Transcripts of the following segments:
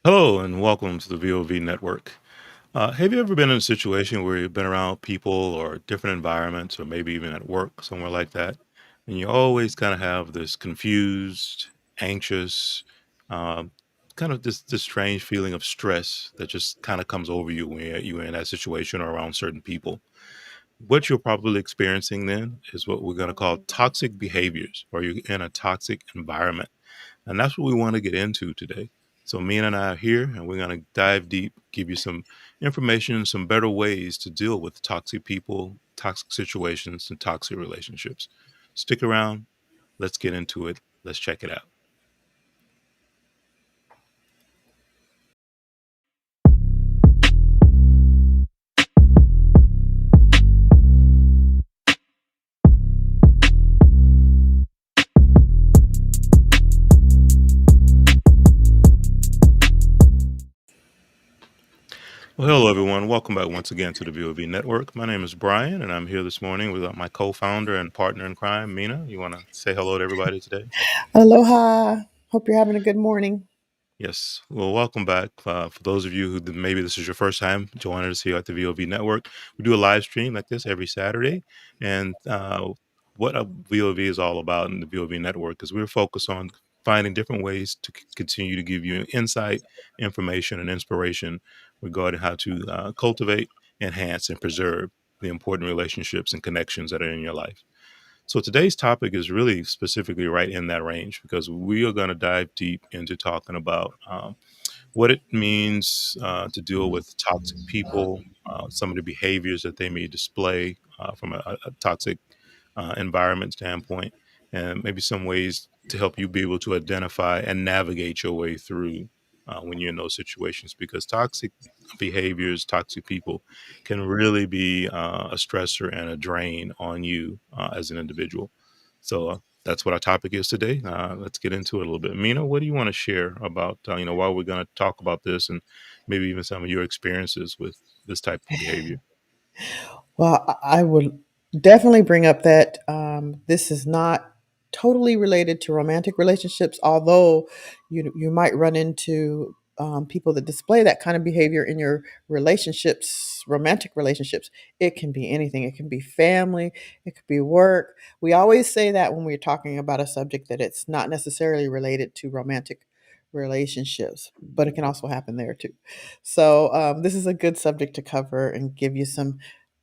Hello and welcome to the VoV network. Have you ever been in a situation where you've been around people or different environments, or maybe even at work, somewhere like that, and you always kind of have this confused, anxious, um, kind of this strange feeling of stress that just kind of comes over you when you're in that situation or around certain people? What you're probably experiencing then is what we're going to call toxic behaviors, or you're in a toxic environment. And that's what we want to get into today. So, Mina and I are here, and we're going to dive deep, give you some information, some better ways to deal with toxic people, toxic situations, and toxic relationships. Stick around. Let's get into it. Let's check it out. Well, hello, everyone. Welcome back once again to the VOV Network. My name is Brian, and I'm here this morning with my co founder and partner in crime, Mina. You want to say hello to everybody today? Aloha. Hope you're having a good morning. Yes. Well, welcome back. For those of you who maybe this is your first time joining us here at the VOV Network, we do a live stream like this every Saturday. And what a VOV is all about in the VOV Network is we're focused on finding different ways to continue to give you insight, information, and inspiration regarding how to cultivate, enhance, and preserve the important relationships and connections that are in your life. So today's topic is really specifically right in that range because we are going to dive deep into talking about what it means to deal with toxic people, some of the behaviors that they may display from a toxic environment standpoint, and maybe some ways to help you be able to identify and navigate your way through when you're in those situations. Because toxic behaviors, toxic people can really be a stressor and a drain on you as an individual. So that's what our topic is today. Let's get into it a little bit. Mina, what do you want to share about, while we're going to talk about this and maybe even some of your experiences with this type of behavior? Well, I would definitely bring up that this is not totally related to romantic relationships, although you might run into people that display that kind of behavior in your relationships, romantic relationships. It can be anything. It can be family. It could be work. We always say that when we're talking about a subject that it's not necessarily related to romantic relationships, but it can also happen there too. So this is a good subject to cover and give you some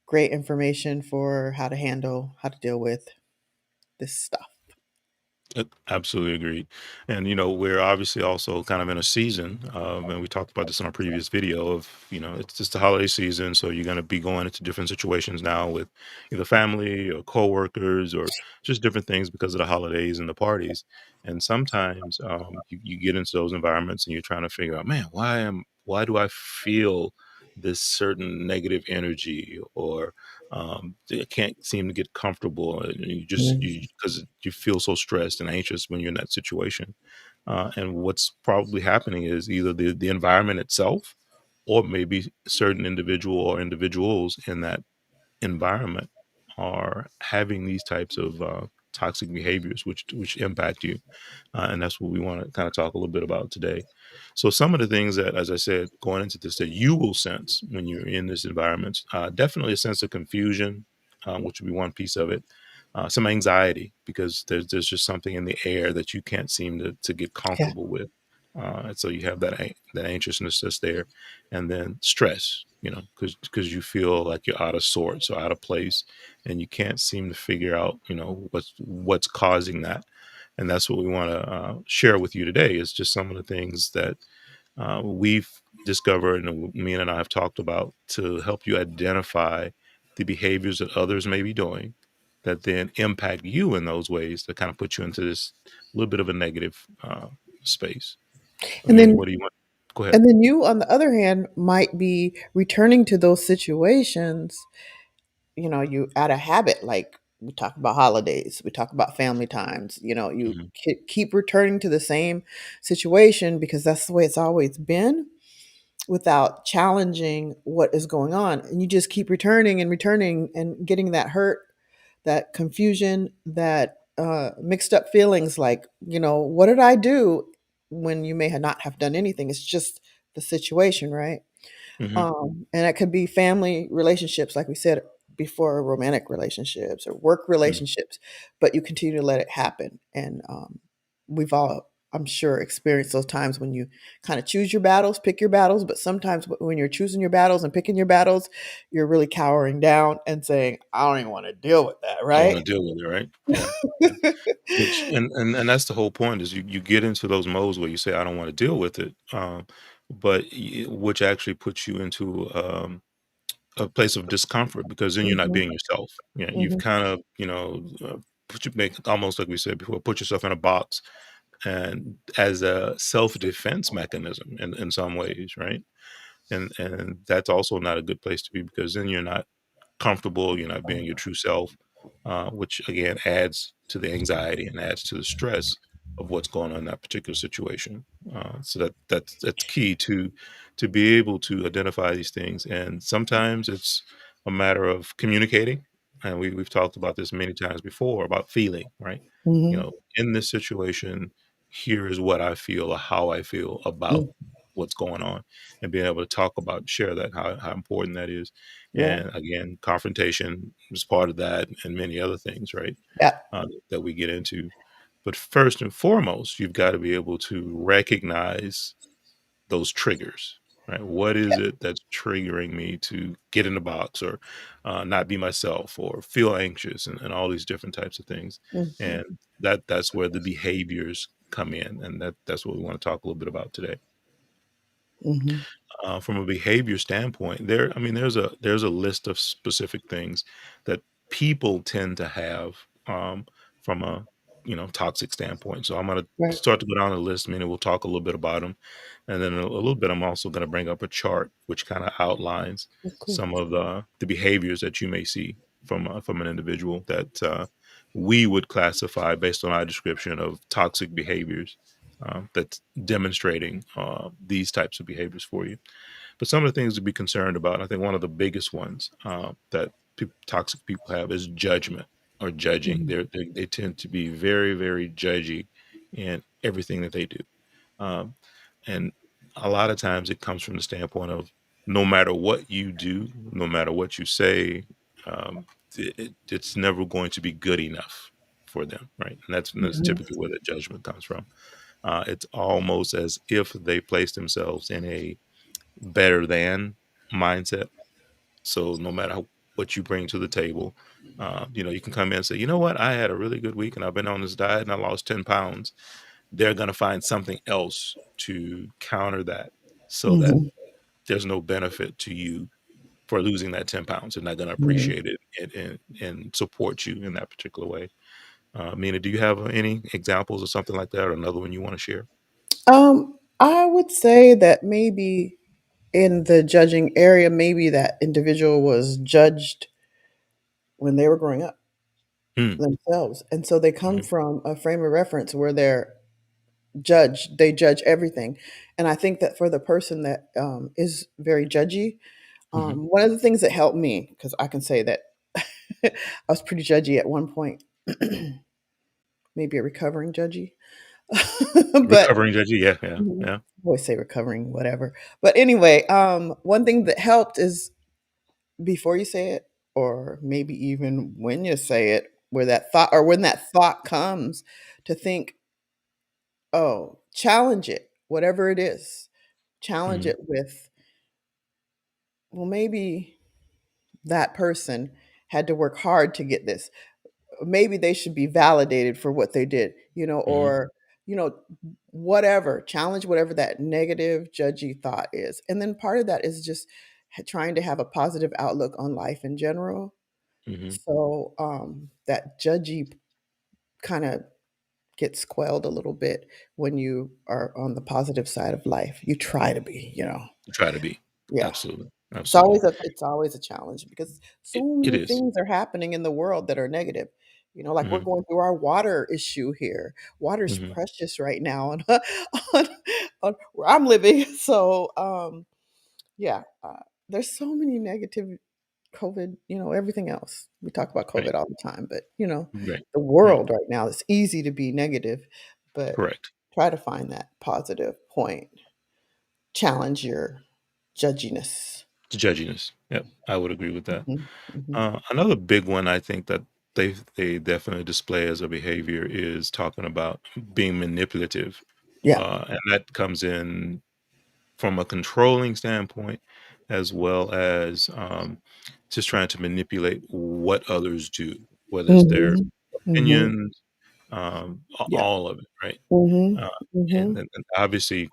great information for how to deal with this stuff. Absolutely agreed. And, we're obviously also kind of in a season, and we talked about this in our previous video of, it's just the holiday season. So you're going to be going into different situations now with either family or coworkers or just different things because of the holidays and the parties. And sometimes you get into those environments and you're trying to figure out, man, why do I feel this certain negative energy, or I can't seem to get comfortable. And you because you feel so stressed and anxious when you're in that situation. And what's probably happening is either the environment itself, or maybe certain individual or individuals in that environment are having these types of toxic behaviors, which impact you, and that's what we want to kind of talk a little bit about today. So, some of the things that, as I said, going into this, that you will sense when you're in this environment, definitely a sense of confusion, which would be one piece of it. Some anxiety because there's just something in the air that you can't seem to get Yeah. comfortable with, and so you have that anxiousness that's there, and then stress. Because you feel like you're out of sorts or out of place, and you can't seem to figure out, what's causing that. And that's what we want to share with you today is just some of the things that we've discovered and me and I have talked about to help you identify the behaviors that others may be doing that then impact you in those ways that kind of put you into this little bit of a negative space. I And mean, then what do you want? Go ahead. and then you on the other hand might be returning to those situations, you out of habit, like we talk about holidays, we talk about family times, you Mhm. keep returning to the same situation because that's the way it's always been without challenging what is going on. And you just keep returning and getting that hurt, that confusion, that mixed up feelings like, what did I do? when you may have not have done anything. It's just the situation, right? Mhm. And it could be family relationships, like we said before, romantic relationships or work Mm. relationships, but you continue to let it happen. And we've all, I'm sure, experienced those times when you kind of choose your battles, pick your battles. But sometimes when you're choosing your battles and picking your battles, you're really cowering down and saying, I don't even want to deal with that, Don't wanna right? deal with it, right? Yeah, yeah. Which and that's the whole point is you get into those modes where you say, "I don't wanna deal with it," but y which actually puts you into, a place of discomfort because then you're not Mhm, being yourself. Yeah, you've mhm, kind of, put you make almost like we said before, put yourself in a box and as a self-defense mechanism in some ways, right? And that's also not a good place to be because then you're not comfortable, you're not being your true self, which again adds to the anxiety and adds to the stress of what's going on in that particular situation. So that's key to be able to identify these things. And sometimes it's a matter of communicating. And we've talked about this many times before about feeling, right? mhm, In this situation, here is what I feel or how I feel about mm, what's going on and being able to talk about share that how important that is yeah, and again, confrontation is part of that and many other things, right? yeah, That we get into. But first and foremost, you've got to be able to recognize those triggers, right? What is yeah, it that's triggering me to get in the box or not be myself or feel anxious and all these different types of things? mhm, And that's where the behaviors come in, and that's what we want to talk a little bit about today. mhm, From a behavior standpoint, I mean, there's a list of specific things that people tend to have from a toxic standpoint. So I'm going to right. start to go down the list. Meaning we'll talk a little bit about them, and then a little bit. I'm also going to bring up a chart which kind of outlines Oh, cool. some of the behaviors that you may see from an individual that we would classify based on our description of toxic behaviors. That's demonstrating these types of behaviors for you. But some of the things to be concerned about, I think one of the biggest ones that toxic people have is judgment or judging. Mhm, They tend to be very, very judgy in everything that they do. Um, and a lot of times it comes from the standpoint of no matter what you do, no matter what you say, it's never going to be good enough for them, right? And that's mhm, typically where the judgment comes from. It's almost as if they place themselves in a better than mindset. So no matter what you bring to the table, you can come in and say, you know what, I had a really good week and I've been on this diet and I lost 10 pounds. They're going to find something else to counter that so that mhm, there's no benefit to you for losing that 10 pounds. They're not going to mhm. appreciate it and support you in that particular way. Mina, do you have any examples of something like that or another one you want to share? I would say that maybe in the judging area, maybe that individual was judged when they were growing up Hmm. themselves. And so they come Mhm. from a frame of reference where they're judged, they judge everything. And I think that for the person that is very judgy, Mhm. one of the things that helped me, because I can say that I was pretty judgy at one point, maybe a recovering judgy, but Recovering judgy, yeah, yeah, mhm, yeah. I always say recovering, whatever. But anyway, one thing that helped is before you say it, or maybe even when you say it, where that thought or when that thought comes, to think, oh, challenge it, whatever it is. Challenge Mhm. it with, well, maybe that person had to work hard to get this. Maybe they should be validated for what they did, Mhm. or, you know, whatever. Challenge whatever that negative, judgy thought is. And then part of that is just trying to have a positive outlook on life in general. Mhm. So that judgy kind of gets quelled a little bit when you are on the positive side of life. You try to be. Try to be. Yeah. Absolutely, It's always absolutely. a challenge because so It many is. things are happening in the world that are negative. Like we're Mhm. going through our water issue here. Water's Mhm. precious right now on, on where I'm living. So yeah, there's so many negative COVID, everything else. We talk about Right, COVID all the time, but right, the right. world right now, it's easy to be negative, but Correct. try to find that positive point, challenge your judginess. The judginess. Yep, I would agree with that. Hmm. Hmm. Another big one I think that they definitely display as a behavior is talking about being manipulative, Yeah. and that comes in from a controlling standpoint, as well as just trying to manipulate what others do, whether it's their Hmm. Hmm. opinions, Yeah. all of it, right? Hmm. Uh, Hmm. and obviously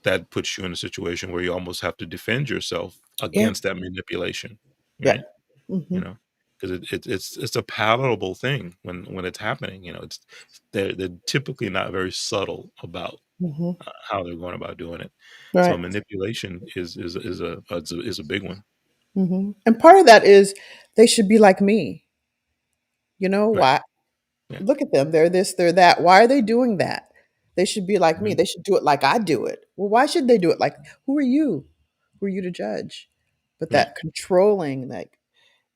that puts you in a situation where you almost have to defend yourself Yeah. against that manipulation, Yeah. right? You Hmm. know, because it's a palatable thing when it's happening. It's they're typically not very subtle about Hmm. how they're going about doing it. So Right. manipulation is a big one, Hmm. And part of that is they should be like me. You know right? why? Yeah. Look at them. They're this, they're that. Why are they doing that? They should be like me. Mhm. They should do it like I do it. Well, why should they do it like who are you? Who are you to judge? But Right. that controlling, like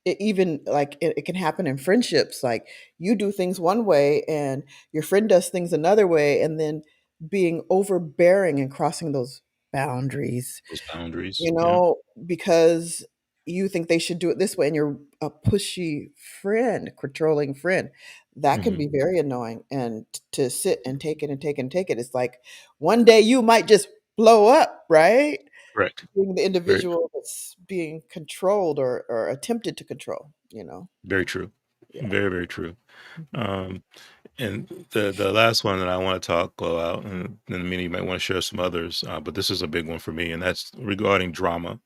it can happen in friendships. Like you do things one way and your friend does things another way, and then being overbearing and crossing those boundaries, Those boundaries. you Yeah. know, because you think they should do it this way and you're a pushy friend, controlling friend. That can Hmm. be very annoying. And to sit and take it and take it and take it, it's like one day you might just blow up, right? Correct. Being the Very true. individual that's being controlled or attempted to control, you know? Very true. Yeah. Very very true. Mhm. Um, and the last one that I want to talk about, and many might want to share some others, but this is a big one for me, and that's regarding drama.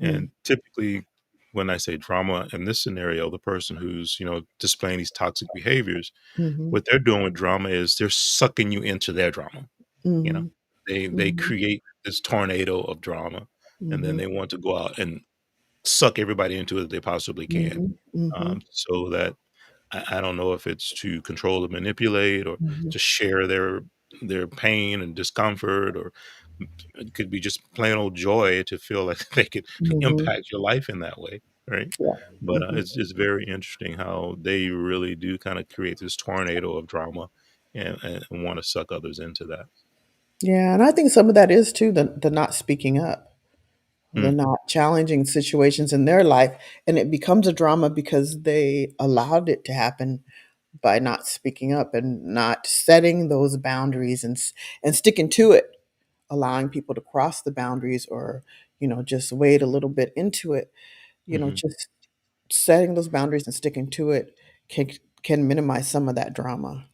Mm. And typically, when I say drama in this scenario, the person who's displaying these toxic behaviors, Mhm. what they're doing with drama is they're sucking you into their drama. You know, Mhm. they Mhm. create this tornado of drama, and then Mhm. they want to go out and suck everybody into it that they possibly can, Mhm. Mhm. so that I don't know if it's to control or manipulate or Mhm. to share their pain and discomfort, or it could be just plain old joy to feel like they could Mhm. impact your life in that way, right? Yeah. But Mhm. it's very interesting how they really do kind of create this tornado of drama and want to suck others into that. Yeah, and I think some of that is too the not speaking up, the Mm, not challenging situations in their life, and it becomes a drama because they allowed it to happen by not speaking up and not setting those boundaries and sticking to it, allowing people to cross the boundaries or just wade a little bit into it. mhm. Just setting those boundaries and sticking to it can can minimize some of that drama.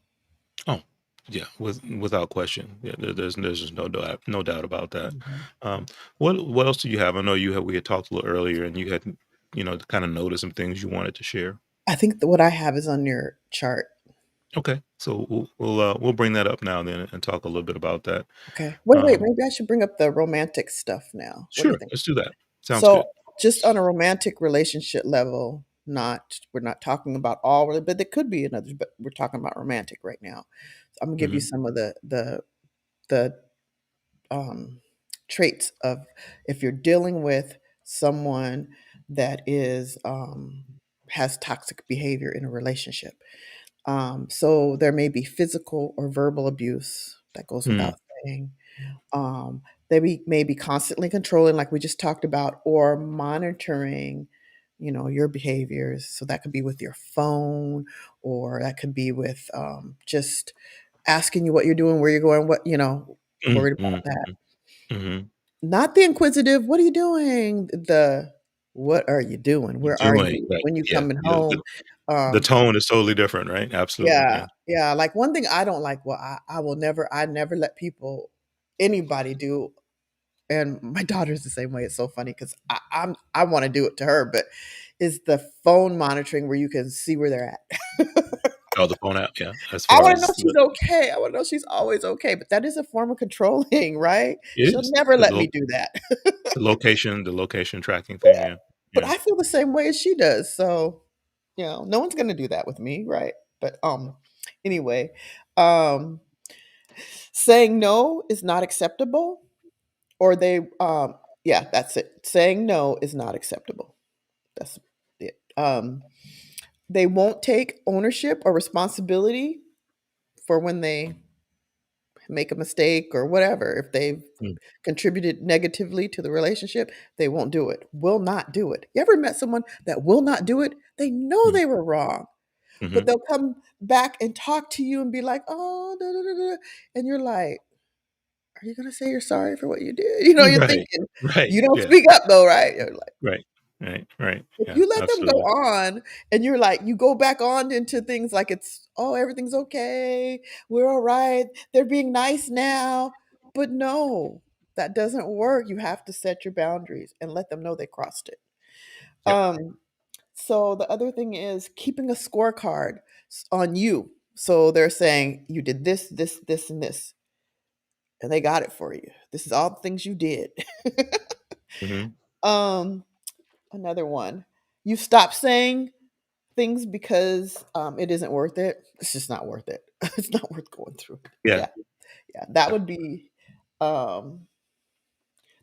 Oh, yeah, without question. Yeah, there's just no doubt about that. Mhm. Um, what else do you have? I know we had talked a little earlier, and you had kind of noticed some things you wanted to share. I think that what I have is on your chart. Okay, so we'll bring that up now then and talk a little bit about that. Okay. Wait, Um, maybe I should bring up the romantic stuff now. What do you sure, think? let's do that. Sounds So, good. just on a romantic relationship level, not we're not talking about all, but there could be another, but we're talking about romantic right now. So I'm gonna give you Hmm. some of the um, traits of if you're dealing with someone that is has toxic behavior in a relationship. So there may be physical or verbal abuse that goes Mm, without saying. They may be constantly controlling, like we just talked about, or monitoring, your behaviors. So that could be with your phone, or that could be with just asking you what you're doing, where you're going, mm, worried mm, about that. mhm. Not the inquisitive, "What are you doing?" The, "What are you doing? Where are Doing you? right, When you yeah. coming The home?" the Um, tone is totally different, right? Absolutely, yeah, yeah. yeah, like, one thing I don't like, well, I never let people anybody do, and my daughter's the same way, it's so funny 'cause I wanna do it to her, but is the phone monitoring where you can see where they're at. Oh, the phone app, yeah. As I far wanna know as she's okay, I wanna know she's always okay, but that is a form of controlling, right? it She'll is never the let me do that. location tracking thing, yeah, But yeah. I feel the same way as she does, so, no one's gonna do that with me, right? But, anyway, um, saying no is not acceptable, or yeah, that's it. Saying no is not acceptable. That's it. They won't take ownership or responsibility for when they make a mistake or whatever, if they've Mm, contributed negatively to the relationship, they won't do it, will not do it. You ever met someone that will not do it? They know mm, they were wrong, but mhm. they'll come back and talk to you and be like, "Oh, da, da, da, da," and you're like, "Are you gonna say you're sorry for what you did?" You're Right, thinking. right, You don't yeah, speak up though, right? You're like, right, right, right, if yeah, you let them go absolutely. on and you're like, you go back on into things like it's, "Oh, everything's okay. We're all right. They're being nice now." But no, that doesn't work. You have to set your boundaries and let them know they crossed it. Yep, Um, so the other thing is keeping a scorecard on you. So they're saying you did this, this, this, and this, and they got it for you. This is all the things you did. mhm, um, Another one. You stop saying things because it isn't worth it. It's just not worth it. It's not worth going through. yeah, Yeah, yeah. That yeah, would be um,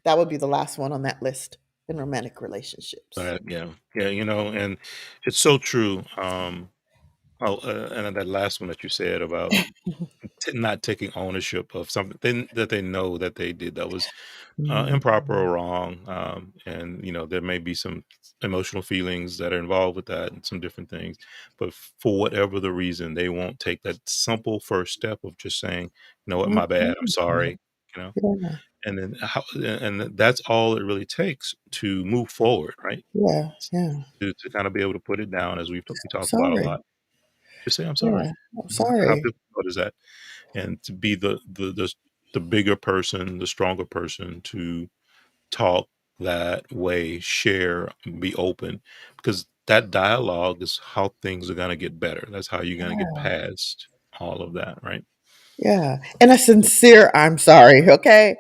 that would be the last one on that list in romantic relationships. yeah, yeah, and it's so true, and that last one that you said about not taking ownership of something that they know that they did that was improper Mhm. or wrong. And there may be some emotional feelings that are involved with that and some different things. But for whatever the reason, they won't take that simple first step of just saying, "You know what, my bad. I'm Mhm. sorry." You know, Yeah, and then that's all it really takes to move forward, right? yeah, yeah. To kind of be able to put it down, as we I'm talk about a sorry. lot. Just say, "I'm Yeah, sorry." I'm How sorry. difficult is that? And to be the bigger person, the stronger person to talk that way, share, be open, because that dialogue is how things are gonna get better. That's how you're gonna get Yeah, past all of that, right? yeah. And a sincere "I'm sorry," okay?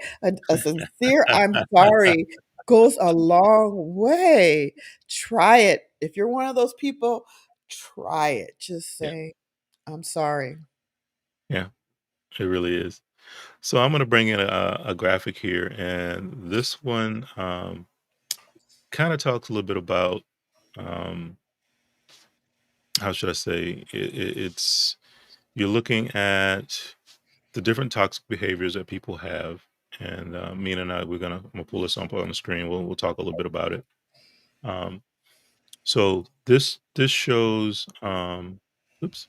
A sincere "I'm sorry" goes a long way. Try it. If you're one of those people, try it. Just Yeah, say, "I'm sorry." yeah, it really is. So I'm gonna bring in a graphic here, and this one kind of talks a little bit about um, how should I say it's you're looking at the different toxic behaviors that people have. And Mina and I, I'm gonna pull this up on the screen. We'll talk a little bit about it. Um, so this shows, oops,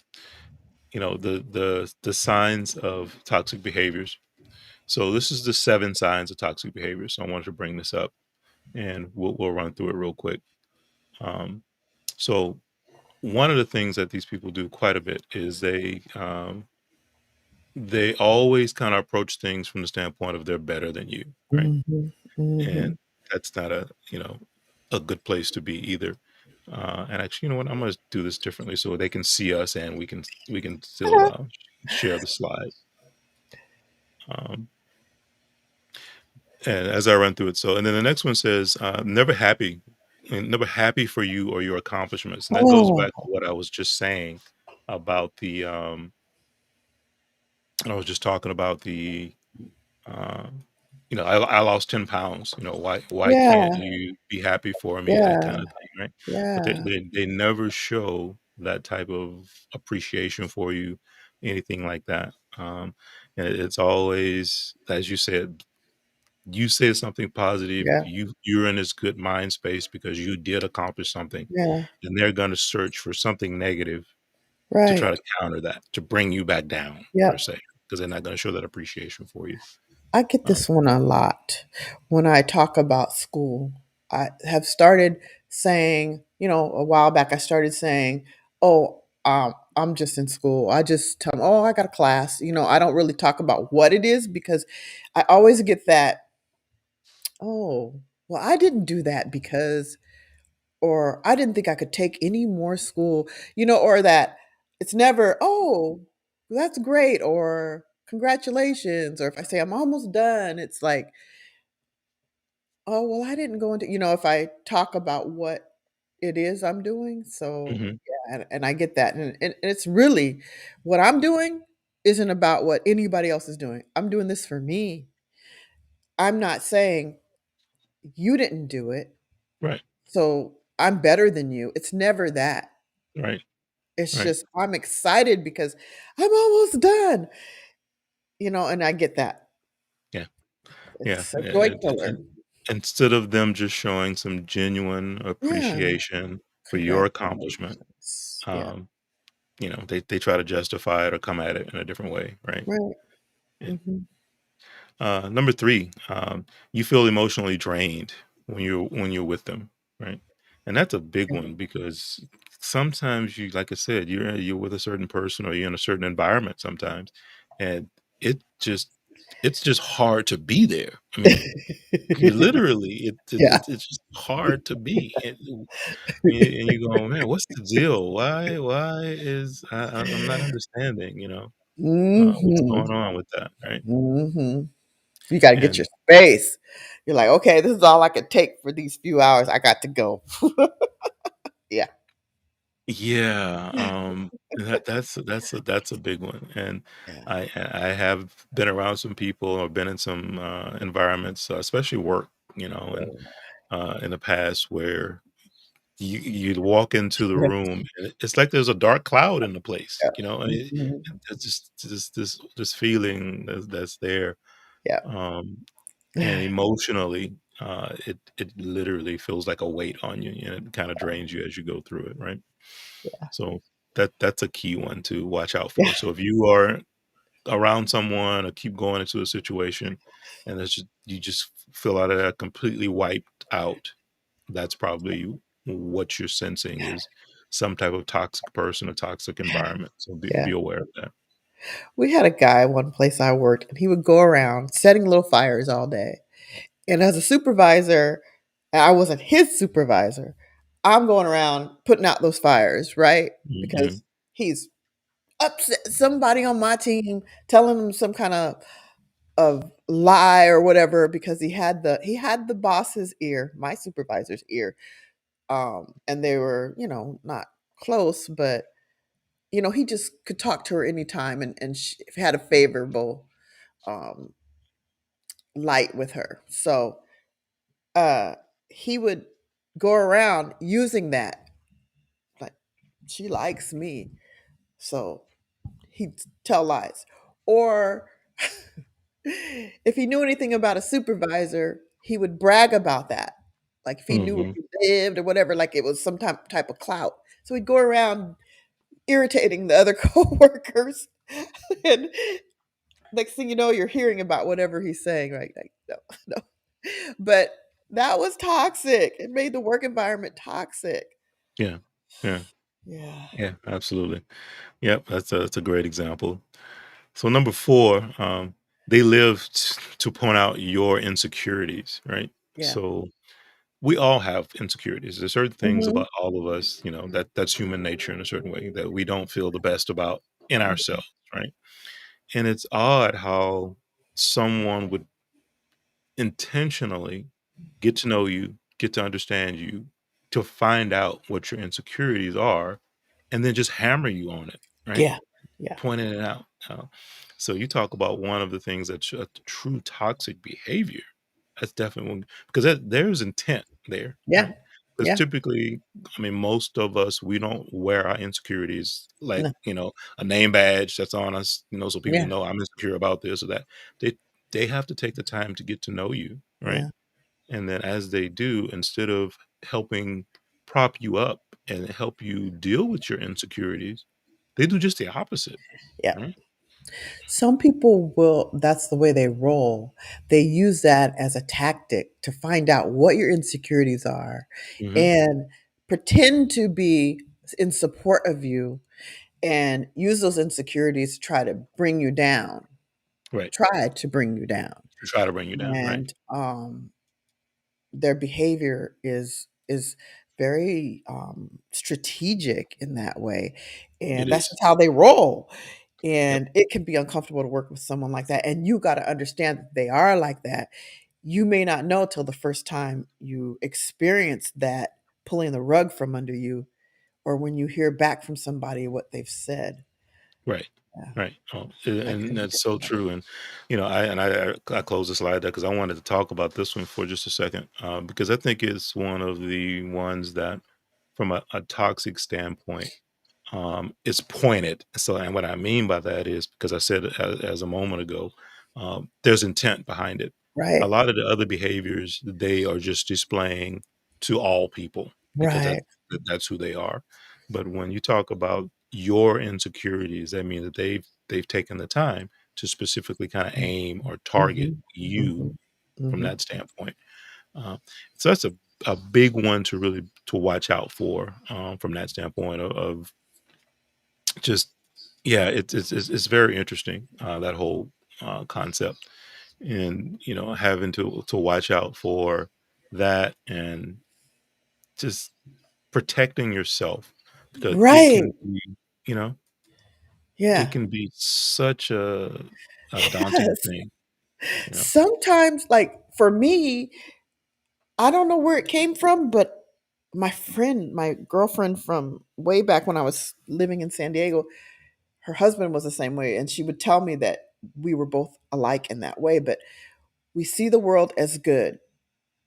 the signs of toxic behaviors. So this is the 7 signs of toxic behavior. So I wanted to bring this up, and we'll run through it real quick. Um, so one of the things that these people do quite a bit is they always kind of approach things from the standpoint of they're better than you, right? Mhm, And mhm. that's not a good place to be either. And actually, you know what? I'm going to do this differently so they can see us and we can still share the slide. Um, and as I run through it, so and then the next one says, "Never happy, and never happy for you or your accomplishments," and that goes back Oh, to what I was just saying about I was just talking about Um, I lost 10 pounds. Why can't yeah, you be happy for me? That yeah, kind of thing, right? But they, yeah, they they never show that type of appreciation for you, anything like that. And it's always, as you said something positive. yeah, You're in this good mind space because you did accomplish something, yeah, and they're going to search for something negative to try right. to counter that, to bring you back down per Yep. se, because they're not going to show that appreciation for you. I get Um, this one a lot when I talk about school. I have started saying, a while back, I started saying, "Oh, I'm just in school." I just tell them, "Oh, I got a class." I don't really talk about what it is because I always get that, "Oh, well, I didn't do that because," or "I didn't think I could take any more school," or that it's never, "Oh, that's great," or "Congratulations," or if I say I'm almost done, it's like, "Oh, well, I didn't go into," if I talk about what it is I'm doing. So, mhm, yeah, and I get that. And it's really what I'm doing isn't about what anybody else is doing. I'm doing this for me. I'm not saying you didn't do it, right. so I'm better than you. It's never that. Right, It's right. just I'm excited because I'm almost done. and I get that. Yeah. Yeah, It's a joy killer. and instead of them just showing some genuine Yeah. appreciation for your accomplishment, Congratulations. Yeah. um, they try to justify it or come at it in a different way, right? Right. Yeah. Mhm. Number 3, you feel emotionally drained when you're with them, right? And that's a big Yeah. one because sometimes you, like I said, you're with a certain person or you're in a certain environment sometimes, and it just it's just hard to be there. I mean, literally, Yeah. it's just hard to be, and you go, "Man, what's the deal? Why is I'm not understanding, what's Mhm. going on with that," right? Mhm. You gotta get your And space. You're like, "Okay, this is all I can take for these few hours. I got to go." Yeah. yeah, that's a big one, and Yeah. I have been around some people or been in some, environments, especially work, and, in the past where you'd walk into the Yeah. room and it's like there's a dark cloud in the place, Yeah. and Mhm. it's just this feeling that's there, Yeah. um, and emotionally, it literally feels like a weight on you, and it kinda drains you as you go through it, right? So that's a key one to watch out Yeah. for. So if you are around someone or keep going into a situation and it's just you just feel out of that completely wiped out, that's probably what you're sensing is some type of toxic person or toxic environment. So be Yeah. aware of that. We had a guy one place I worked, and he would go around setting little fires all day. And as a supervisor, and I wasn't his supervisor, I'm going around putting out those fires, right? Mhm. Because he's upset somebody on my team, telling him some kind of lie or whatever because he had the boss's ear, my supervisor's ear. And they were, not close, but he just could talk to her anytime, and she had a favorable um light with her. So uh he would go around using that, like, she likes me, so he'd tell lies. Or if he knew anything about a supervisor, he would brag about that, like if he knew where Mhm. he lived or whatever, like it was some type of clout. So he'd go around irritating the other coworkers, and next thing you know, you're hearing about whatever he's saying, right? Like, no, no. But that was toxic. It made the work environment toxic. Yeah. Yeah. Yeah. Yeah, absolutely. Yep, that's a great example. So number 4, they live to point out your insecurities, right? Yeah. So we all have insecurities. There's certain things Mhm. about all of us, that's human nature in a certain way that we don't feel the best about in Mhm. ourselves, right? And it's odd how someone would intentionally get to know you, get to understand you, to find out what your insecurities are, and then just hammer you on it, right? Yeah. Yeah. Pointing it out. So you talk about one of the things that's a true toxic behavior. That's definitely one because there's intent there, Yeah. right? Because Yeah. typically, I mean, most of us we don't wear our insecurities like No. a name badge that's on us, so people Yeah. know I'm insecure about this or that. They they have to take the time to get to know you, right? Yeah. And then as they do, instead of helping prop you up and help you deal with your insecurities, they do just the opposite, Yeah. right? Some people will, that's the way they roll. They use that as a tactic to find out what your insecurities are Mhm. and pretend to be in support of you and use those insecurities to try to bring you down. Right. Try to bring you down. To try to bring you down, right. And their behavior is very strategic in that way, It and that's is. just how they roll. Yep. And it can be uncomfortable to work with someone like that, and you got to understand that they are like that. You may not know till the first time you experience that pulling the rug from under you, or when you hear back from somebody what they've said. Right. Yeah, Right. Oh, that and can be that's so difficult. true, and, I close the slide there because I wanted to talk about this one for just a second, because I think it's one of the ones that, from a toxic standpoint, It's pointed. So, and what I mean by that is because I said as a moment ago, there's intent behind it. A Right. lot of the other behaviors they are just displaying to all people because Right. that's who they are. But when you talk about your insecurities, that means that they've taken the time to specifically kind of aim or target Mhm. you Mhm. from Mhm. that standpoint. Uh, so that's a big one to really to watch out for from that standpoint of just yeah, it's very interesting, that whole, concept, and, having to watch out for that and just protecting yourself because it Right. can be, you know, it Yeah. can be such a daunting Yes. thing, you know? Sometimes, like, for me, I don't know where it came from, but my girlfriend from way back when I was living in San Diego, her husband was the same way, and she would tell me that we were both alike in that way, but we see the world as good.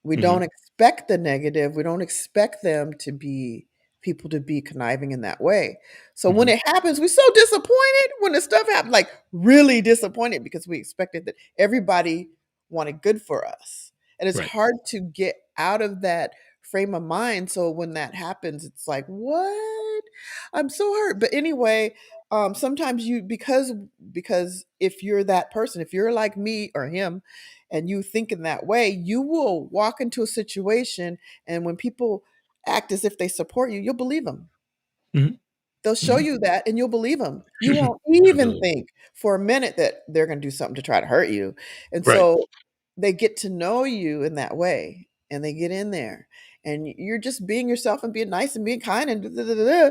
We don't Mhm, expect the negative. We don't expect them to be people to be conniving in that way. So when mhm, it happens, we're so disappointed when the stuff happens, like really disappointed because we expected that everybody wanted good for us. And it's right, hard to get out of that frame of mind. So when that happens, it's like, what? I'm so hurt. But anyway, sometimes you because if you're that person, if you're like me or him, and you think in that way, you will walk into a situation, and when people act as if they support you, you'll believe them. mhm, They'll show mhm. you that and you'll believe them. You won't even Absolutely. think for a minute that they're going to do something to try to hurt you. And Right, so they get to know you in that way and they get in there and you're just being yourself and being nice and being kind and da, da, da, da,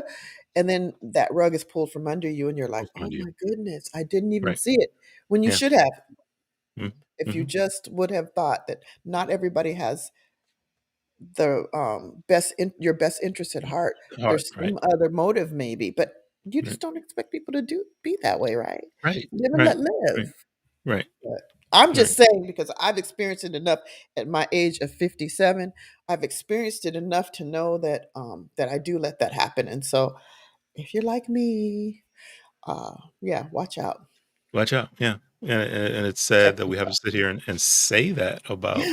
and then that rug is pulled from under you and you're like, both "Oh mind you. my goodness, I didn't even Right, see it." When you yeah, should have, mm, if you mhm, just would have thought that not everybody has the your best interest at heart. hard, There's right, some other motive maybe, but you right, just don't expect people to do be that way, right? right, Live and right, let live. right, right, But I'm right. just saying because I've experienced it enough at my age of 57. I've experienced it enough to know that I do let that happen. And so if you're like me, yeah, watch out. Watch out, yeah, and it's sad Protect that we have to yourself. sit here and say that about,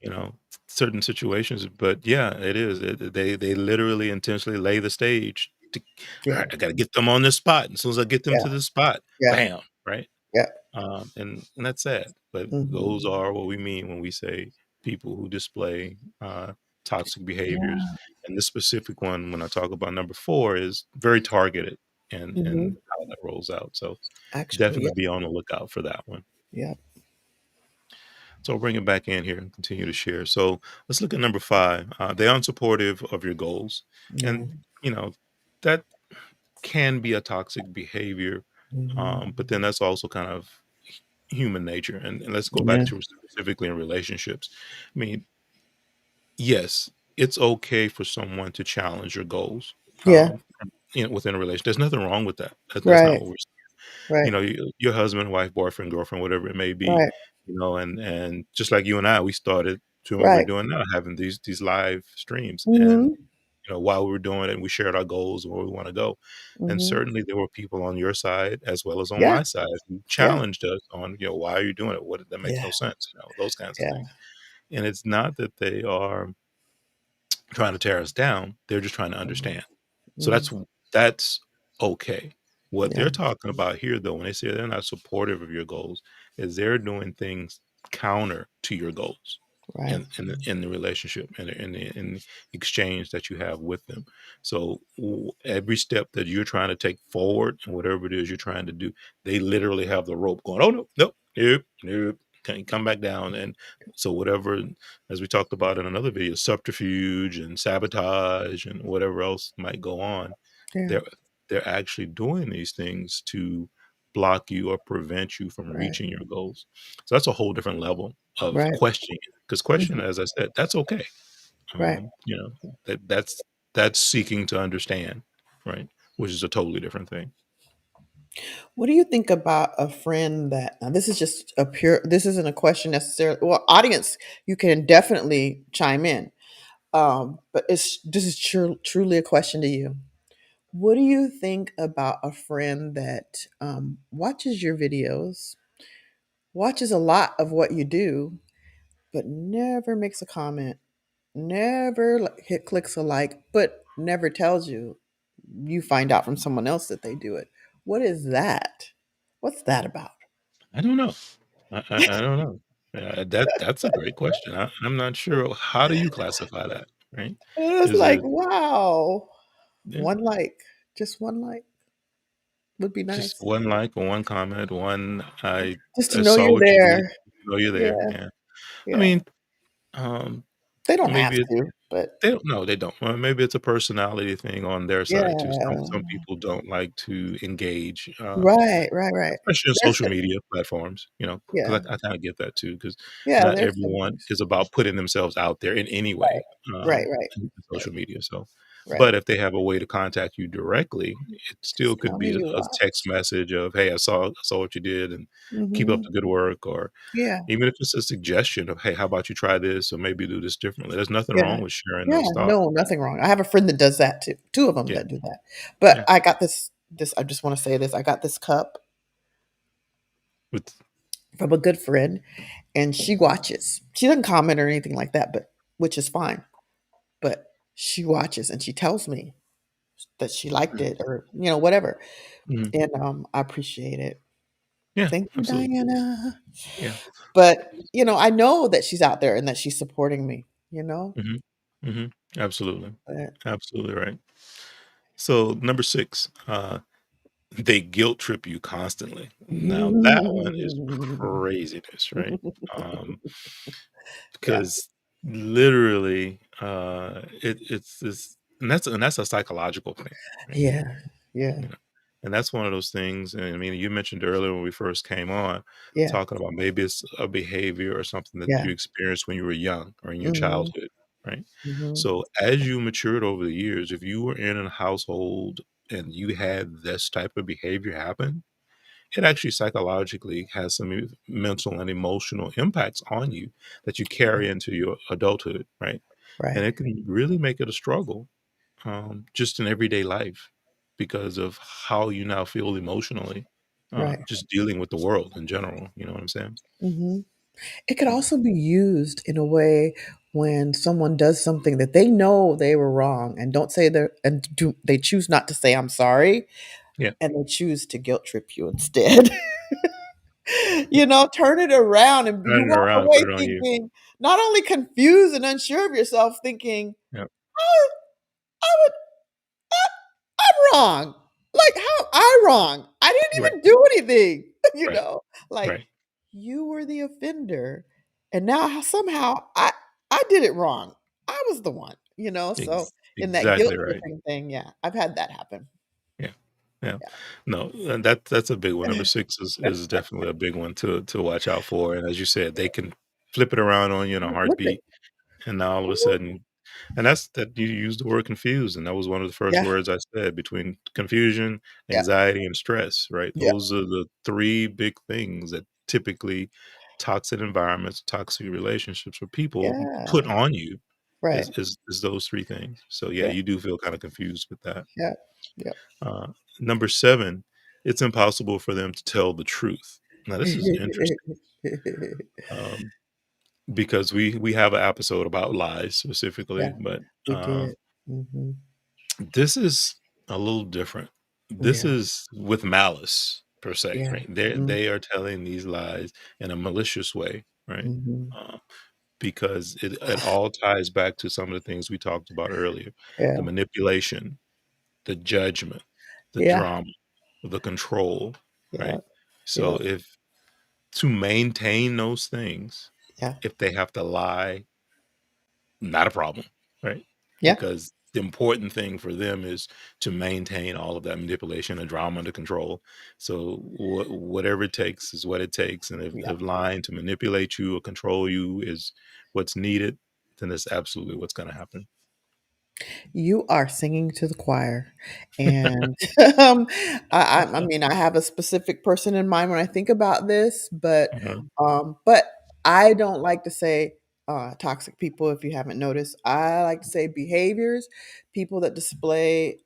Yeah. certain situations, but yeah, it is. They literally intentionally lay the stage to, Yeah. "Alright, I gotta get them on this spot, and as soon as I get them Yeah. to this spot, Yeah. bam," right? Yeah. And that's sad, but Mhm. those are what we mean when we say people who display, toxic behaviors, Yeah. and this specific one, when I talk about number 4, is very targeted and Mhm. how that rolls out, so Actually, definitely yeah. be on the lookout for that one. Yeah. So I'll bring it back in here and continue to share. So let's look at number 5. They unsupportive of your goals, Yeah. and that can be a toxic behavior. Mhm. But then that's also kind of human nature. And let's go back Yeah. to specifically in relationships. I mean, yes, it's okay for someone to challenge your goals. Yeah. Within a relation, there's nothing wrong with that. That's not Right. what we're Right. your husband, wife, boyfriend, girlfriend, whatever it may be, Right. and just like you and I, we started doing what we're Right. doing now, having these live streams, and Mhm. while we were doing it, we shared our goals and where we want to go, and Mhm. certainly there were people on your side as well as on Yeah. my side who Yeah. challenged us on, why are you doing it? What that makes Yeah. no sense, those kinds of Yeah. things, and it's not that they are trying to tear us down; they're just trying to Mhm. understand. So Mhm. that's okay. What Yeah. they're talking about here, though, when they say they're not supportive of your goals, is they're doing things counter to your goals Right. in the relationship and in the exchange that you have with them. So every step that you're trying to take forward and whatever it is you're trying to do, they literally have the rope going. Oh no, no, nope, nope. Can you come back down? And so whatever, as we talked about in another video, subterfuge and sabotage and whatever else might go on, Yeah. they're they're actually doing these things to block you or prevent you from Right. reaching your goals. So that's a whole different level of Right. questioning. Because question, Mhm. as I said, that's okay. Right. That's seeking to understand, right? Which is a totally different thing. What do you think about a friend that now this is just a pure this isn't a question necessarily. Well, audience, you can definitely chime in. But it's this is truly a question to you. What do you think about a friend that watches your videos, watches a lot of what you do, but never makes a comment, never hit clicks a like, but never tells you? You find out from someone else that they do it. What is that? What's that about? I don't know. I don't know. That's a great question. I'm not sure. How do you classify that? Right? It's Is like, it wow, yeah, one like, just one like would be just nice. one like or one comment, one Just to I know saw you're what you did. there. Know you're there. Yeah, Yeah. I yeah. mean, um, They don't have maybe to, but they don't no, they don't. Well, maybe it's a personality thing on their side too. Some yeah. people don't like to engage, Right, right, right. especially in There's social the media platforms, yeah, because I kinda get that too. Because yeah, not there's some everyone things. is about putting themselves out there in any way, Right, right, in right, social media, so right. but if they have a way to contact you directly, it still Just could tell me be you a text watch. message of, "Hey, I saw what you did, and keep up Mhm. the good work," or Yeah, even if it's a suggestion of, "Hey, how about you try this or maybe do this differently?" There's nothing yeah, wrong with sharing yeah. those thoughts. No, nothing wrong. I have a friend that does that too. 2 of them Yeah, that do that. But yeah. I got this. I just wanna say this. I got this cup With from a good friend, and she watches. She doesn't comment or anything like that, but which is fine. But she watches and she tells me that she liked mm, it or, whatever. mhm. And, I appreciate it. Yeah, Thank you, absolutely. Diana. Yeah. But, I know that she's out there and that she's supporting me, you know? Mhm, mhm. Absolutely. But Absolutely right. So, number 6, they guilt trip you constantly. Now that one is craziness, right? Um, yeah, because literally, it's this and that's a psychological thing, right? yeah, yeah, You know, and that's one of those things. And I mean, you mentioned earlier when we first came on, yeah, talking about maybe it's a behavior or something that yeah. you experienced when you were young or in your Mhm, childhood, right? mhm. So as you matured over the years, if you were in a household and you had this type of behavior happen, it actually psychologically has some mental and emotional impacts on you that you Yeah, carry into your adulthood, right? And right, it can really make it a struggle, just in everyday life because of how you now feel emotionally, right. just dealing with the world in general. You know what I'm saying? Mhm. It could Yeah. also be used in a way when someone does something that they know they were wrong and don't say they choose not to say I'm sorry Yeah. and they choose to guilt trip you instead. Turn it around and you Turn it walk around, put away it on you. thinking not only confused and unsure of yourself, thinking, Yeah. "Oh, I would I'm wrong. Like, how I wrong? I didn't Right. even do anything." Right. Like Right. you were the offender, and now somehow I did it wrong. I was the one. So in that guilt Exactly right. tripping thing, yeah, I've had that happen. Yeah. Yeah. Yeah, No, and that's a big one. Number 6 is definitely a big one to watch out for. And as you said, they can flip it around on you in a flip heartbeat, it. and now all of a Mhm. sudden, and that's that you used the word confused, and that was one of the first Yeah, words I said between confusion, yeah, anxiety, and stress, right? yeah, Those are the 3 big things that typically toxic environments, toxic relationships, or people yeah. put on you Right. is those 3 things. So yeah, Yeah, you do feel kind of confused with that. yeah, yeah. Uh, Number 7, it's impossible for them to tell the truth. Now this is interesting, um, because we have an episode about lies Yeah, specifically, but, we did. Mhm. this is a little different. This Yeah, is with malice per se, yeah. right? They Mm, they are telling these lies in a malicious way, right? mhm. Uh, because it all ties back to some of the things we talked about earlier: the Yeah, manipulation, the judgment, the yeah, drama, the control, yeah, right? So yeah, if to maintain those things, yeah, if they have to lie, not a problem, right? yeah, Because the important thing for them is to maintain all of that manipulation and drama under control. So whatever it takes is what it takes. And yeah. if lying to manipulate you or control you is what's needed, then that's absolutely what's going to happen. You are singing to the choir, and, um, I mean, I have a specific person in mind when I think about this, but, Uh-huh. but I don't like to say toxic people, if you haven't noticed. I like to say behaviors, people that display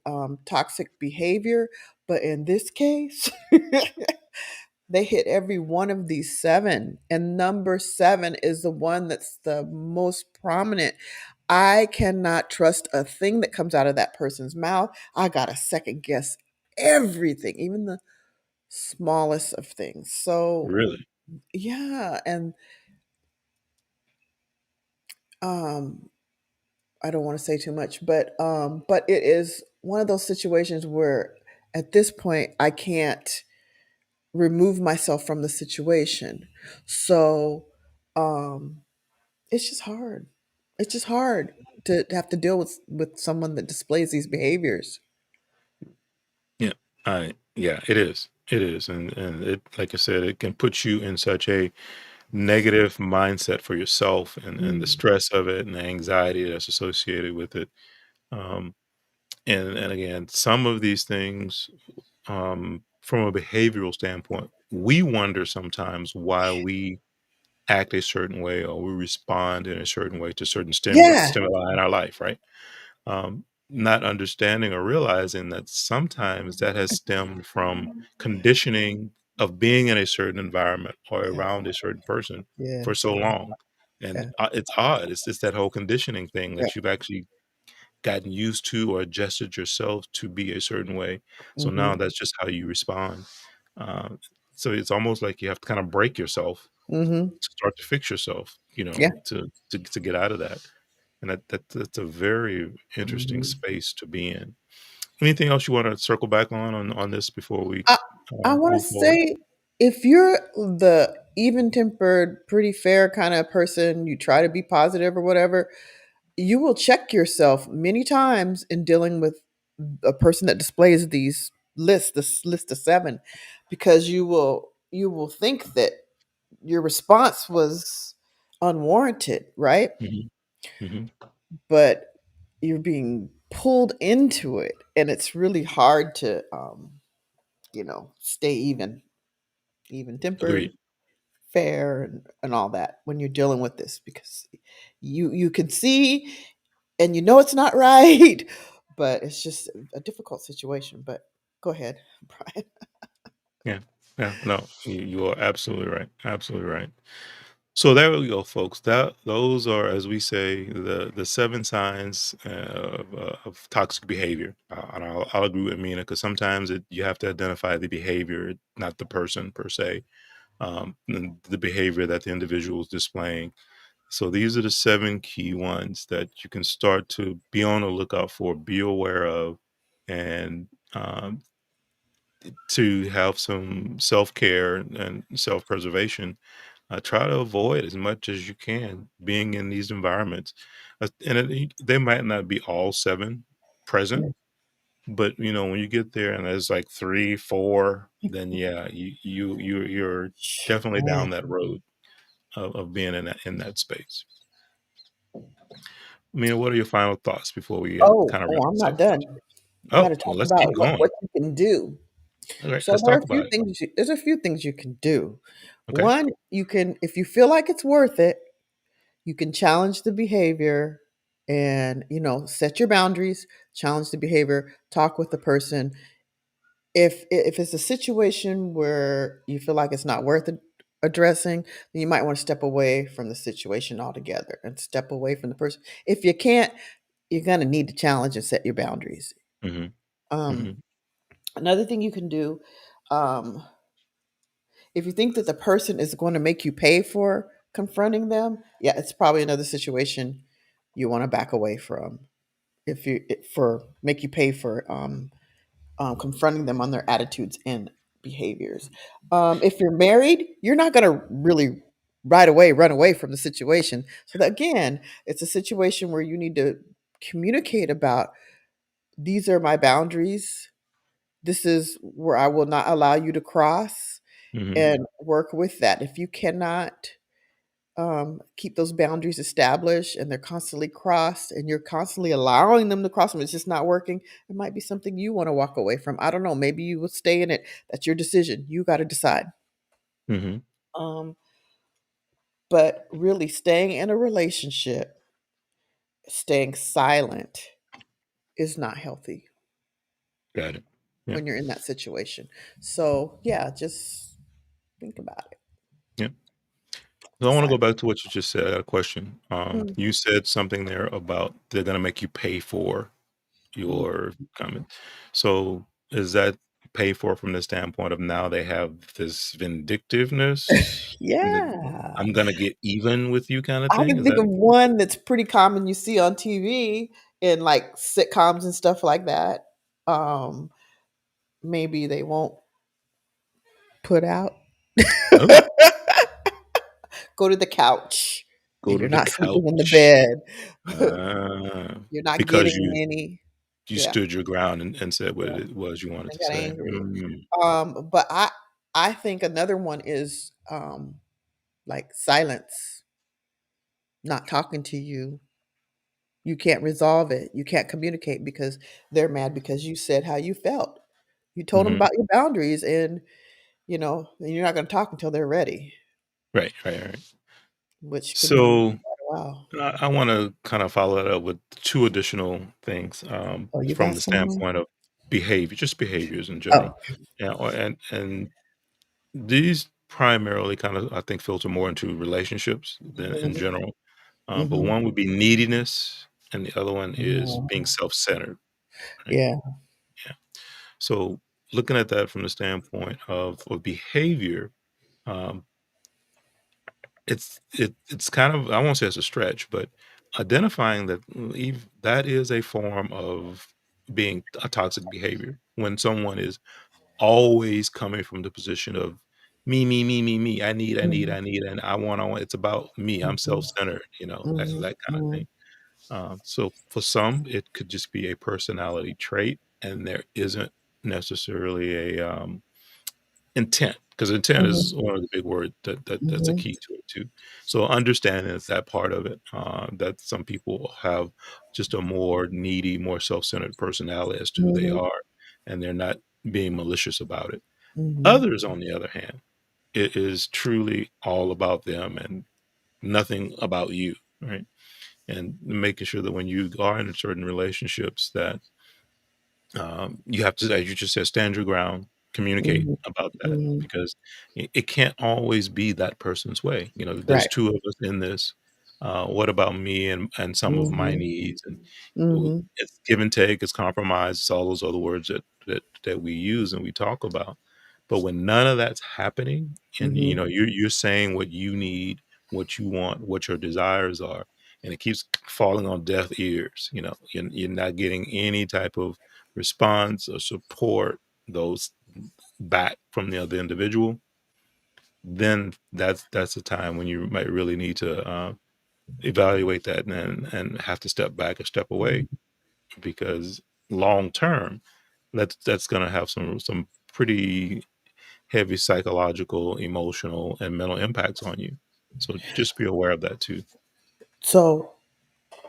toxic behavior. But in this case, they hit every one of these seven. And number seven is the one that's the most prominent. I cannot trust a thing that comes out of that person's mouth. I got to second guess everything, even the smallest of things. So, Really? yeah. And um, I don't want to say too much, but it is one of those situations where at this point I can't remove myself from the situation. So um it's just hard. It's just hard to have to deal with someone that displays these behaviors. Yeah. Yeah, it is. It is. And it, like I said, it can put you in such a negative mindset for yourself, and the Mm. stress of it and the anxiety that's associated with it. Um, and again, some of these things, from a behavioral standpoint, we wonder sometimes why we act a certain way or we respond in a certain way to certain Yeah. stimuli in our life, right? Not understanding or realizing that sometimes that has stemmed from conditioning of being in a certain environment or Yeah. around a certain person for Yes. so long. And Yeah. it's odd. It's that whole conditioning thing Yeah. that you've actually gotten used to or adjusted yourself to be a certain way. So now Mhm. that's just how you respond. Uh, so it's almost like you have to kind of break yourself Mhm. to start to fix yourself, Yeah. to get out of that. And that's a very interesting Mhm. space to be in. Anything else you want to circle back on this before we I I want to move forward? say, if you're the even-tempered, pretty fair kind of person, you try to be positive or whatever, you will check yourself many times in dealing with a person that displays these lists, this list of seven, because you will think that your response was unwarranted, right? Hmm. Hmm. But you're being pulled into it, and it's really hard to stay even tempered, Agreed. fair, and all that when you're dealing with this, because you can see and you know it's not right, but it's just a difficult situation. But go ahead, Brian. Yeah. Yeah. No, you are absolutely right. Absolutely right. So there we go, folks. That those are, as we say, the seven signs of toxic behavior. And I'll agree with Mina because sometimes you have to identify the behavior, not the person per se, and the behavior that the individual is displaying. So these are the seven key ones that you can start to be on the lookout for, be aware of, and to have some self care and self preservation. Try to avoid as much as you can being in these environments. They might not be all seven present, but when you get there and there's like three, four, then yeah, you're definitely Man. down that road of being in that space. I mean, what are your final thoughts before we kind of wrap I'm this not up? done. We got Oh, to well, talk let's about keep what going. you can do. Okay, So let's talk about it. there's a few things you can do. Okay. One, you can, if you feel like it's worth it, you can challenge the behavior and, set your boundaries, challenge the behavior, talk with the person. If it's a situation where you feel like it's not worth addressing, then you might want to step away from the situation altogether and step away from the person. If you can't, you're going to need to challenge and set your boundaries. Hmm. Um, Hmm. Another thing you can do, um, if you think that the person is going to make you pay for confronting them, yeah, it's probably another situation you want to back away from. If you for make you pay for confronting them on their attitudes and behaviors. If you're married, you're not going to really right away run away from the situation. So that, again, it's a situation where you need to communicate about, these are my boundaries. This is where I will not allow you to cross, Hmm. and work with that. If you cannot keep those boundaries established and they're constantly crossed and you're constantly allowing them to cross them, it's just not working. It might be something you want to walk away from. I don't know. Maybe you will stay in it. That's your decision. You got to decide. Hmm. Um, But really staying in a relationship, staying silent is not healthy Got it. Yeah. when you're in that situation. So, yeah, just think about it. Yeah. So I want to go Silent. back to what you just said. I got a question. Mm, You said something there about they're going to make you pay for mm. your comment. So is that pay for from the standpoint of now they have this vindictiveness? Yeah. I'm gonna get even with you kind of I thing? can Is think that of one that's pretty common you see on TV in like sitcoms and stuff like that. Um, Maybe they won't put out. oh, Go to the couch. go to You're the not sleeping in the couch. bed. Uh, You're not because getting you any. you Yeah, stood your ground and said what yeah. it was you wanted I to got say. angry. But I think another one is like silence, not talking to you. You can't resolve it. You can't communicate because they're mad because you said how you felt. You told them Mhm. about your boundaries, and and you're not going to talk until they're ready, Right, right, right. which can be So quite a while. I want to kind of follow that up with two additional things Oh, you from got the some more? standpoint of behavior, just behaviors in Oh, general. Yeah, and these primarily kind of, I think, filter more into relationships than in mhm, general. But mhm, one would be neediness, and the other one is being mhm. self-centered. Right? Yeah. Yeah. So looking at that from the standpoint of behavior, um, it's kind of, I won't say it's a stretch, but identifying that that is a form of being a toxic behavior when someone is always coming from the position of me. Mhm, I need, and I want. It's about me. I'm mhm, self-centered. mhm, That kind of mhm, thing. So for some, it could just be a personality trait, and there isn't necessarily a intent, because intent mhm, is one of the big words that's a mhm, key to it too. So understanding is that part of it. That some people have just a more needy, more self-centered personality as to who they mhm, are, and they're not being malicious about it. mhm. Others, on the other hand, it is truly all about them and nothing about you, right? And making sure that when you are in certain relationships that you have to, as you just said, stand your ground, communicate Mhm, about that, mhm. because it can't always be that person's way. There's Right. two of us in this. What about me and some of my Mhm, needs? And mhm, it's give and take, it's compromise, it's all those other words that we use and we talk about. But when none of that's happening, and mhm, you're saying what you need, what you want, what your desires are, and it keeps falling on deaf ears. You're not getting any type of response or support those back from the other individual, then that's a time when you might really need to evaluate that and have to step back or step away, because long term, that's going to have some pretty heavy psychological, emotional, and mental impacts on you. So just be aware of that too. So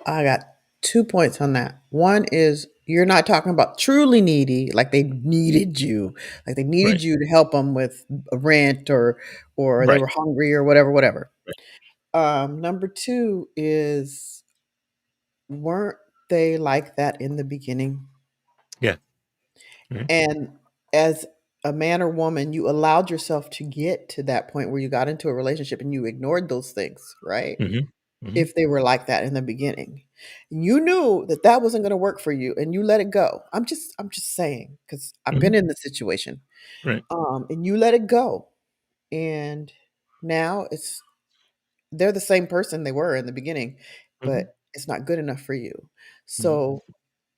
I got 2 points on that. One is you're not talking about truly needy, like they needed Right. you to help them with a rent or they Right. were hungry or whatever, whatever. Right. Number 2 is weren't they like that in the beginning? Yeah. Mhm. And as a man or woman, you allowed yourself to get to that point where you got into a relationship and you ignored those things, right? Mhm. Mhm. If they were like that in the beginning. You knew that that wasn't gonna work for you and you let it go. I'm just saying because 'cause I've been Mhm. in the situation. Right. And you let it go, and now they're the same person they were in the beginning, Mhm. but it's not good enough for you. Mhm. So,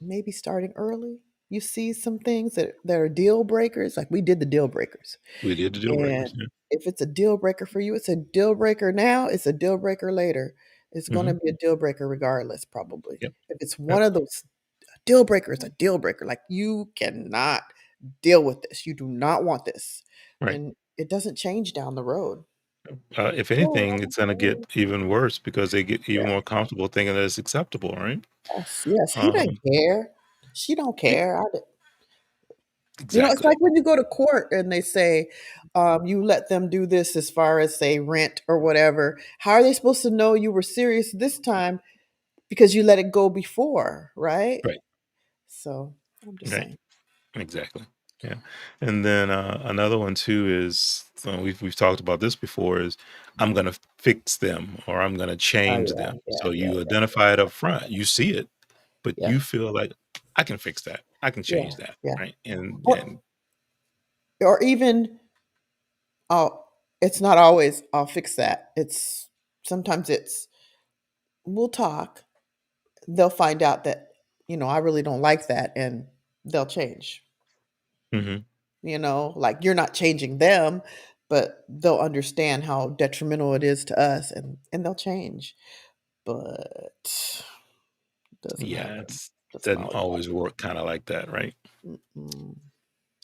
maybe starting early, you see some things that are deal breakers, like we did the deal breakers. We did the deal breakers. And Yeah. if it's a deal breaker for you, it's a deal breaker now, it's a deal breaker later. It's gonna Mhm. be a deal breaker regardless, probably. Yep. If it's Yep. one of those deal breakers, a deal breaker, like you cannot deal with this. You do not want this. Right. And it doesn't change down the road. If anything, it's gonna get even worse because they get even Yeah. more comfortable thinking that it's acceptable, right? Yes, yes. He doesn't Um, care. She don't y care. You know, it's Exactly. like when you go to court and they say, you let them do this as far as, say, rent or whatever. How are they supposed to know you were serious this time because you let it go before, right? Right. So I'm just Right. saying. Exactly. Yeah. And then another one too is we've talked about this before is I'm going to fix them or I'm going to Oh change yeah, them. yeah, So yeah, you identify it up front. You see it, but yeah, you feel like I can fix that. I can yeah, change that, yeah. right? And Or even, I'll. It's not always I'll fix that. It's sometimes it's we'll talk. They'll find out that I really don't like that, and they'll change. mhm, Like you're not changing them, but they'll understand how detrimental it is to us, and they'll change. But doesn't yeah, happen. it's Doesn't doesn't always always work kind of like that, right? happen. Mm-mm.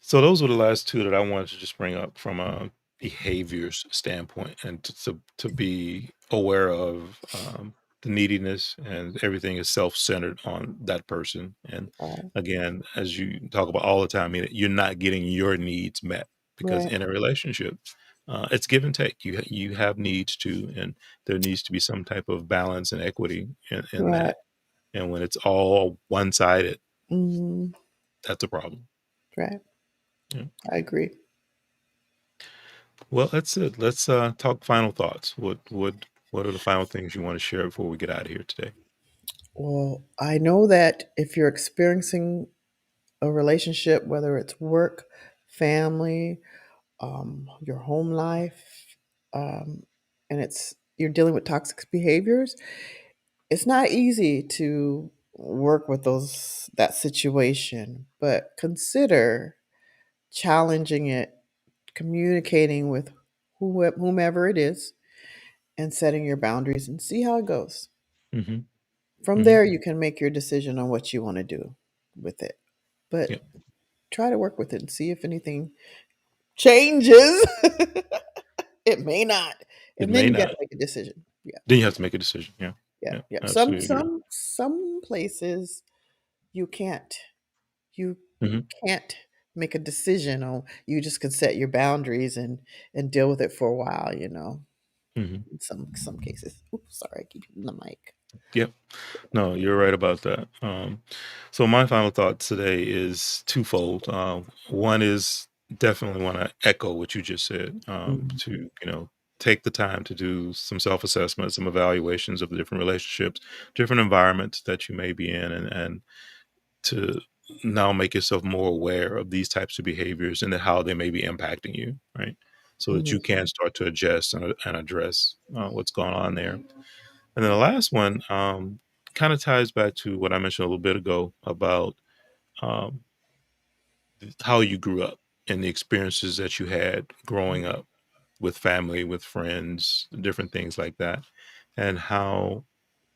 So those were the last two that I wanted to just bring up from a behaviors standpoint, and to be aware of the neediness and everything is self-centered on that person. And Right. again, as you talk about all the time, you're not getting your needs met because Right. in a relationship, it's give and take. You have needs too, and there needs to be some type of balance and equity in Right. that. And when it's all one-sided, Mm, that's a problem. right. Yeah. I agree. Well, that's it. Let's talk final thoughts. What are the final things you want to share before we get out of here today? Well, I know that if you're experiencing a relationship, whether it's work, family, your home life, and it's you're dealing with toxic behaviors, it's not easy to work with that situation, but consider challenging it, communicating with whomever it is, and setting your boundaries and see how it goes. Hmm. From Hmm. there, you can make your decision on what you want to do with it. Yeah, But try to work with it and see if anything changes. It may not. it And then may you got not. to make a decision. Yeah. Then you have to make a decision. Yeah, Yeah. yeah, Yeah. Some absolutely agree. some some places you can't. You Hmm. can't make a decision on you just can set your boundaries and deal with it for a while. Hmm. In some cases. Oops, sorry, I keep hitting the mic. Yep. No, you're right about that. So my final thought today is twofold. One is definitely want to echo what you just said. Mhm, To take the time to do some self-assessment, some evaluations of the different relationships, different environments that you may be in, and to now make yourself more aware of these types of behaviors and how they may be impacting you, right? So that mhm, you can start to adjust and address what's going on there. And then the last one kind of ties back to what I mentioned a little bit ago about um, how you grew up and the experiences that you had growing up with family, with friends, different things like that, and how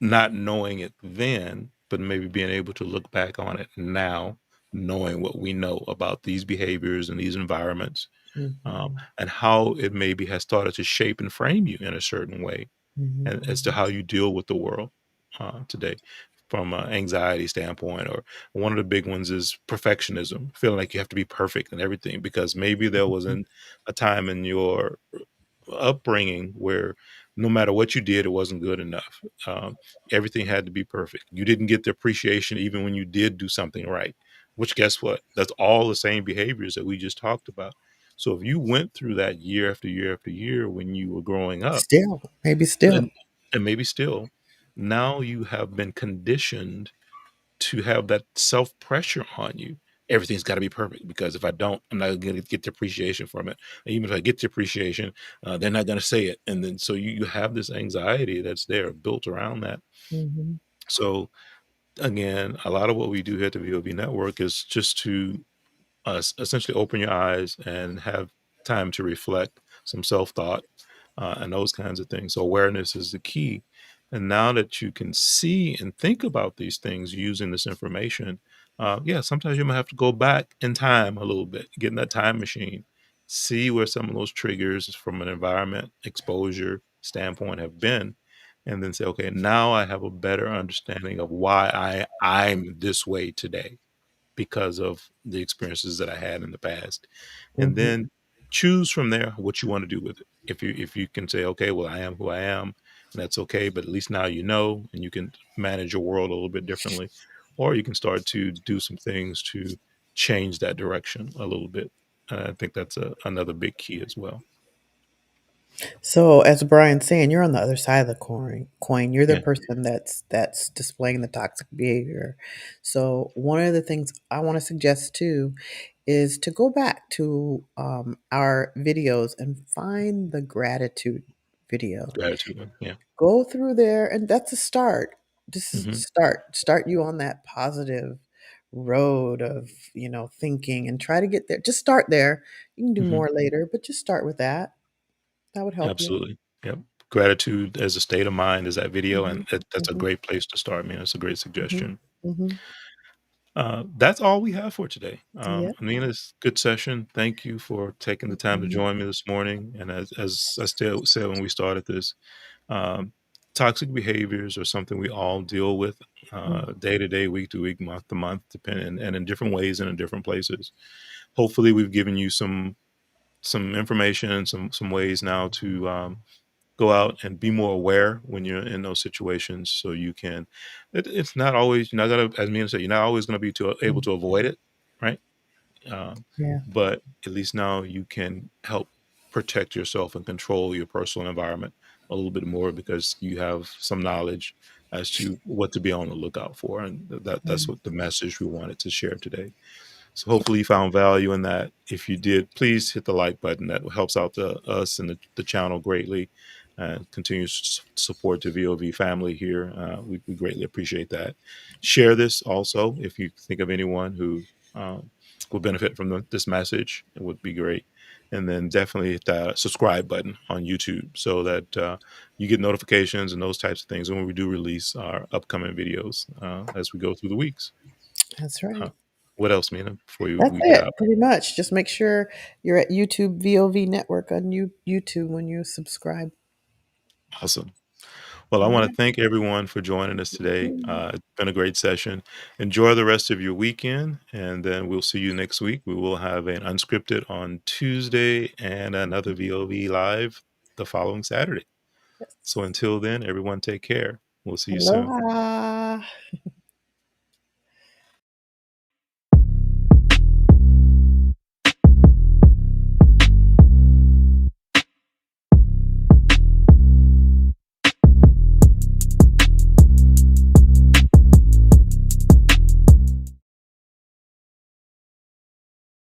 not knowing it then, but maybe being able to look back on it now, knowing what we know about these behaviors and these environments, mhm, and how it maybe has started to shape and frame you in a certain way, mhm, and as to mhm, how you deal with the world today from an anxiety standpoint. Or one of the big ones is perfectionism, feeling like you have to be perfect and everything because maybe there mhm, wasn't a time in your upbringing where no matter what you did, it wasn't good enough. Everything had to be perfect. You didn't get the appreciation even when you did do something right, which guess what? That's all the same behaviors that we just talked about. So if you went through that year after year after year when you were growing up, still, maybe still. and, and maybe still, now you have been conditioned to have that self pressure on you. Everything's got to be perfect because if I don't, I'm not going to get the appreciation from it. And even if I get the appreciation, they're not going to say it. And then so you have this anxiety that's there built around that. Mhm, So again, a lot of what we do here at the VOB network is just to essentially open your eyes and have time to reflect, some self thought, and those kinds of things. So awareness is the key. And now that you can see and think about these things using this information, yeah, sometimes you might have to go back in time a little bit, get in that time machine, see where some of those triggers from an environment exposure standpoint have been, and then say, okay, now I have a better understanding of why I'm this way today. because of the experiences that I had in the past. And Mhm. then choose from there what you want to do with it. If you can say, okay, well, I am who I am, and that's okay, but at least now you know, and you can manage your world a little bit differently, or you can start to do some things to change that direction a little bit. I think that's another big key as well. So, as Brian's saying, you're on the other side of the coin. You're the Yeah, person that's displaying the toxic behavior. So, one of the things I want to suggest too is to go back to our videos and find the gratitude video. gratitude. Yeah. Go through there, and that's a start. This is the Hmm. start you on that positive road of thinking, and try to get there. Just start there. You can do Hmm. more later, but just start with that. That would help you. Absolutely. Yep. Gratitude as a state of mind is that video, Mhm, and that's a mhm, great place to start, man. It's a great mhm, suggestion. mhm. That's all we have for today. Yep, Amina, it's a good session. Thank you for taking the time to mhm, join me this morning. And as I still said when we started this, um, toxic behaviors are something we all deal with mm, day to day, week to week, month to month, depending and in different ways and in different places. Hopefully, we've given you some information, some ways now to go out and be more aware when you're in those situations so you can it's not always you're not gonna as me said you're not always gonna be able mm. to avoid it, right? um, Yeah, but at least now you can help protect yourself and control your personal environment a little bit more because you have some knowledge as to what to be on the lookout for, and that's mm, what the message we wanted to share today. So hopefully you found value in that. If you did, please hit the like button. That helps out us and the channel greatly. Continues support to VOV family here. We greatly appreciate that. Share this also if you think of anyone who would benefit from this message. It would be great. And then definitely hit that subscribe button on YouTube so that you get notifications and those types of things when we do release our upcoming videos as we go through the weeks. that's Uh, right. what else, Mina, before That's we get it, out? pretty much. Just make sure you're at YouTube VOV Network on YouTube when you subscribe. Awesome. Well, I All want to right. thank everyone for joining us today. Mm. It's been a great session. Enjoy the rest of your weekend, and then we'll see you next week. We will have an unscripted on Tuesday and another VOV live the following Saturday. So Yes. until then, everyone take care. We'll see you soon. Aloha.